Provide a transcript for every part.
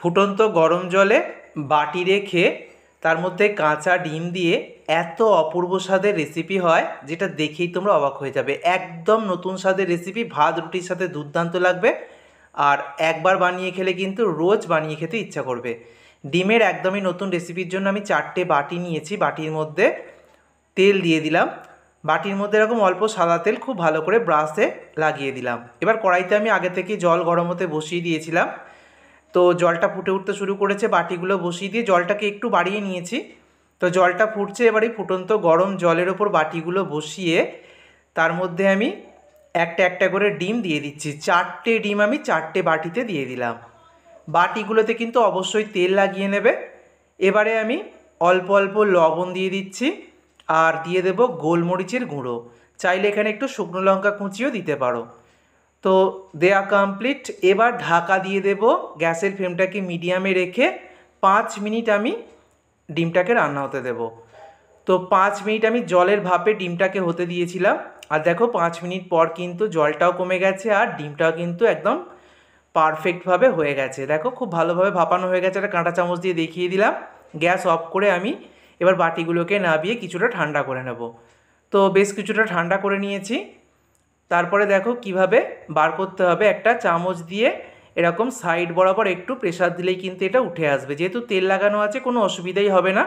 ফুটন্ত গরম জলে বাটি রেখে তার মধ্যে কাঁচা ডিম দিয়ে এত অপূর্ব স্বাদের রেসিপি হয় যেটা দেখেই তোমরা অবাক হয়ে যাবে। একদম নতুন স্বাদের রেসিপি, ভাত রুটির সাথে দুর্দান্ত লাগবে। আর একবার বানিয়ে খেলে কিন্তু রোজ বানিয়ে খেতে ইচ্ছা করবে। ডিমের একদমই নতুন রেসিপির জন্য আমি 4টে বাটি নিয়েছি। বাটির মধ্যে তেল দিয়ে দিলাম। বাটির মধ্যে এরকম অল্প সাদা তেল খুব ভালো করে ব্রাশে লাগিয়ে দিলাম। এবার কড়াইতে আমি আগে থেকে জল গরম হতে বসিয়ে দিয়েছিলাম। তো জলটা ফুটে উঠতে শুরু করেছে, বাটিগুলো বসিয়ে দিয়ে জলটাকে একটু বাড়িয়ে নিয়েছি। তো জলটা ফুটছে, এবারে ফুটন্ত গরম জলের ওপর বাটিগুলো বসিয়ে তার মধ্যে আমি একটা একটা করে ডিম দিয়ে দিচ্ছি। 4টে ডিম আমি 4টে বাটিতে দিয়ে দিলাম। বাটিগুলোতে কিন্তু অবশ্যই তেল লাগিয়ে নেবে। এবারে আমি অল্প অল্প লবণ দিয়ে দিচ্ছি আর দিয়ে দেব গোলমরিচের গুঁড়ো। চাইলে এখানে একটু শুকনো লঙ্কা কুচিও দিতে পারো। তো দেয়া কমপ্লিট। এবার ঢাকা দিয়ে দেব। গ্যাসের ফ্লেমটাকে মিডিয়ামে রেখে 5 মিনিট আমি ডিমটাকে রান্না হতে দেব। তো 5 মিনিট আমি জলের ভাপে ডিমটাকে হতে দিয়েছিলাম। আর দেখো 5 মিনিট পর কিন্তু জলটাও কমে গেছে আর ডিমটাও কিন্তু একদম পারফেক্টভাবে হয়ে গেছে। দেখো খুব ভালোভাবে ভাপানো হয়ে গেছে। একটা কাঁটা চামচ দিয়ে দেখিয়ে দিলাম। গ্যাস অফ করে আমি এবার বাটিগুলোকে নামিয়ে কিছুটা ঠান্ডা করে নেব। তো বেশ কিছুটা ঠান্ডা করে নিয়েছি। তারপরে দেখো কিভাবে বার করতে হবে। একটা চামচ দিয়ে এরকম সাইড বরাবর একটু প্রেসার দিলেই কিন্তু এটা উঠে আসবে। যেহেতু তেল লাগানো আছে কোনো অসুবিধাই হবে না,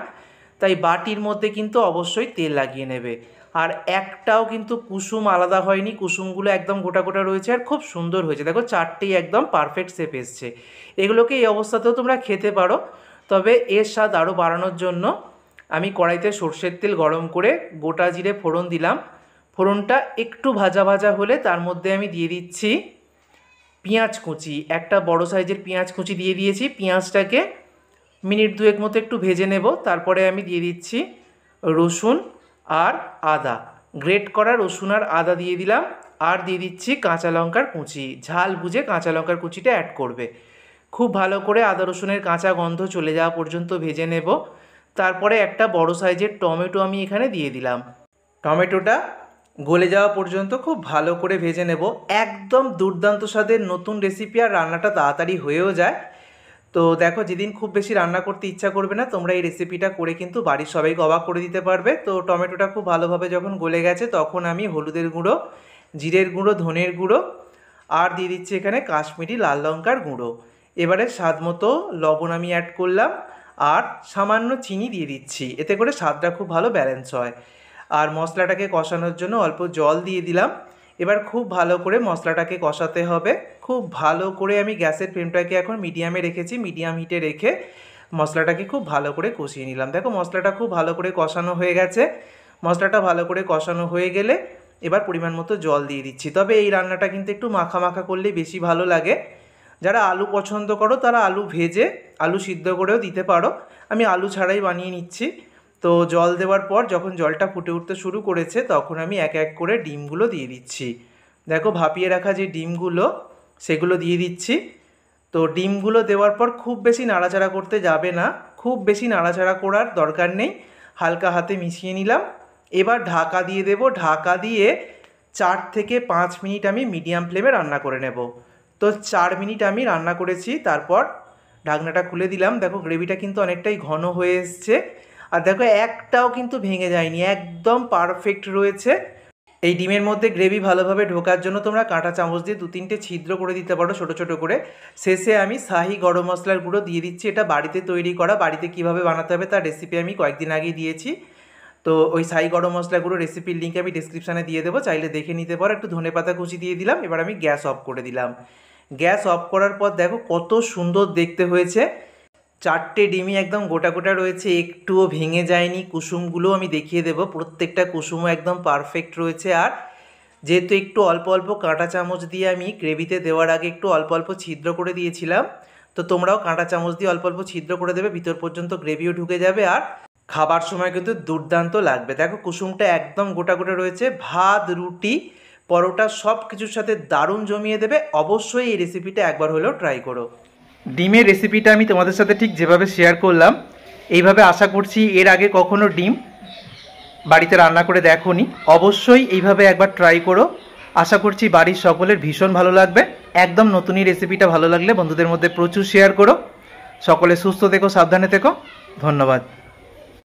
তাই বাটির মধ্যে কিন্তু অবশ্যই তেল লাগিয়ে নেবে। আর একটাও কিন্তু কুসুম আলাদা হয়নি, কুসুমগুলো একদম গোটা গোটা রয়েছে আর খুব সুন্দর হয়েছে। দেখো 4টেই একদম পারফেক্ট শেপ এসছে। এগুলোকে এই অবস্থাতেও তোমরা খেতে পারো, তবে এর স্বাদ আরও বাড়ানোর জন্য আমি কড়াইতে সর্ষের তেল গরম করে গোটা জিরে ফোড়ন দিলাম। ফোড়নটা একটু ভাজা ভাজা হলে তার মধ্যে আমি দিয়ে দিচ্ছি পেঁয়াজ কুচি। একটা বড় সাইজের পেঁয়াজ কুচি দিয়ে দিয়েছি। পেঁয়াজটাকে মিনিট 2 মতো একটু ভেজে নেব। তারপরে আমি দিয়ে দিচ্ছি রসুন আর আদা, গ্রেট করা রসুন আর আদা দিয়ে দিলাম। আর দিয়ে দিচ্ছি কাঁচা লঙ্কার কুচি। ঝাল বুঝে কাঁচা লঙ্কার কুচিটা অ্যাড করবে। খুব ভালো করে আদা রসুনের কাঁচা গন্ধ চলে যাওয়া পর্যন্ত ভেজে নেব। তারপরে একটা বড় সাইজের টমেটো আমি এখানে দিয়ে দিলাম। টমেটোটা গলে যাওয়া পর্যন্ত খুব ভালো করে ভেজে নেব। একদম দুর্দান্ত স্বাদের নতুন রেসিপি আর রান্নাটা তাড়াতাড়ি হয়েও যায়। তো দেখো যেদিন খুব বেশি রান্না করতে ইচ্ছা করবে না, তোমরা এই রেসিপিটা করে কিন্তু বাড়ির সবাইকে অবাক করে দিতে পারবে। তো টমেটোটা খুব ভালোভাবে যখন গলে গেছে তখন আমি হলুদের গুঁড়ো, জিরের গুঁড়ো, ধনের গুঁড়ো আর দিয়ে দিচ্ছি এখানে কাশ্মীরি লাল লঙ্কার গুঁড়ো। এবারে স্বাদ মতো লবণ আমি অ্যাড করলাম আর সামান্য চিনি দিয়ে দিচ্ছি। এতে করে স্বাদটা খুব ভালো ব্যালেন্স হয়। আর মশলাটাকে কষানোর জন্য অল্প জল দিয়ে দিলাম। এবার খুব ভালো করে মশলাটাকে কষাতে হবে। খুব ভালো করে আমি গ্যাসের ফ্লেমটাকে এখন মিডিয়ামে রেখেছি। মিডিয়াম হিটে রেখে মশলাটাকে খুব ভালো করে কষিয়ে নিলাম। দেখো মশলাটা খুব ভালো করে কষানো হয়ে গেছে। মশলাটা ভালো করে কষানো হয়ে গেলে এবার পরিমাণ মতো জল দিয়ে দিচ্ছি। তবে এই রান্নাটা কিন্তু একটু মাখা মাখা করলেই বেশি ভালো লাগে। যারা আলু পছন্দ করো তারা আলু ভেজে আলু সিদ্ধ করেও দিতে পারো। আমি আলু ছাড়াই বানিয়ে নিচ্ছি। তো জল দেওয়ার পর যখন জলটা ফুটে উঠতে শুরু করেছে তখন আমি এক এক করে ডিমগুলো দিয়ে দিচ্ছি। দেখো ভাপিয়ে রাখা যে ডিমগুলো সেগুলো দিয়ে দিচ্ছি। তো ডিমগুলো দেওয়ার পর খুব বেশি নাড়াচাড়া করতে যাবে না, খুব বেশি নাড়াচাড়া করার দরকার নেই। হালকা হাতে মিশিয়ে নিলাম। এবার ঢাকা দিয়ে দেব। ঢাকা দিয়ে 4 থেকে 5 মিনিট আমি মিডিয়াম ফ্লেমে রান্না করে নেব। তো 4 মিনিট আমি রান্না করেছি। তারপর ঢাকনাটা খুলে দিলাম। দেখো গ্রেভিটা কিন্তু অনেকটাই ঘন হয়ে এসছে। আর দেখো একটাও কিন্তু ভেঙে যায়নি, একদম পারফেক্ট রয়েছে। এই ডিমের মধ্যে গ্রেভি ভালোভাবে ঢোকার জন্য তোমরা কাঁটা চামচ দিয়ে 2-3টে ছিদ্র করে দিতে পারো ছোটো ছোটো করে। শেষে আমি শাহি গরম মশলার গুঁড়ো দিয়ে দিচ্ছি। এটা বাড়িতে তৈরি করা, বাড়িতে কিভাবে বানাতে হবে তার রেসিপি আমি কয়েকদিন আগেই দিয়েছি। তো ওই শাহি গরম মশলা গুঁড়ো রেসিপির লিঙ্ক আমি ডিসক্রিপশানে দিয়ে দেবো, চাইলে দেখে নিতে পারো। একটু ধনেপাতা কুচি দিয়ে দিলাম। এবার আমি গ্যাস অফ করে দিলাম। গ্যাস অফ করার পর দেখো কত সুন্দর দেখতে হয়েছে। 4টে ডিমই একদম গোটা গোটা রয়েছে, একটুও ভেঙে যায়নি। কুসুমগুলো আমি দেখিয়ে দেবো, প্রত্যেকটা কুসুমও একদম পারফেক্ট রয়েছে। আর যেহেতু একটু অল্প অল্প কাঁটা চামচ দিয়ে আমি গ্রেভিতে দেওয়ার আগে একটু অল্প অল্প ছিদ্র করে দিয়েছিলাম, তো তোমরাও কাঁটা চামচ দিয়ে অল্প অল্প ছিদ্র করে দেবে, ভিতর পর্যন্ত গ্রেভিও ঢুকে যাবে আর খাবার সময় কিন্তু দুর্দান্ত লাগবে। দেখো কুসুমটা একদম গোটা গোটা রয়েছে। ভাত, রুটি, পরোটা সব কিছুর সাথে দারুণ জমিয়ে দেবে। অবশ্যই এই রেসিপিটা একবার হলেও ট্রাই করো। ডিমের রেসিপিটা আমি তোমাদের সাথে ঠিক যেভাবে শেয়ার করলাম এইভাবে আশা করছি এর আগে কখনো ডিম বাড়িতে রান্না করে দেখোনি। অবশ্যই এইভাবে একবার ট্রাই করো। আশা করছি বাড়ির সকলের ভীষণ ভালো লাগবে। একদম নতুনই রেসিপিটা ভালো লাগলে বন্ধুদের মধ্যে প্রচুর শেয়ার করো। সকলে সুস্থ থেকো, সাবধানে থেকো। ধন্যবাদ।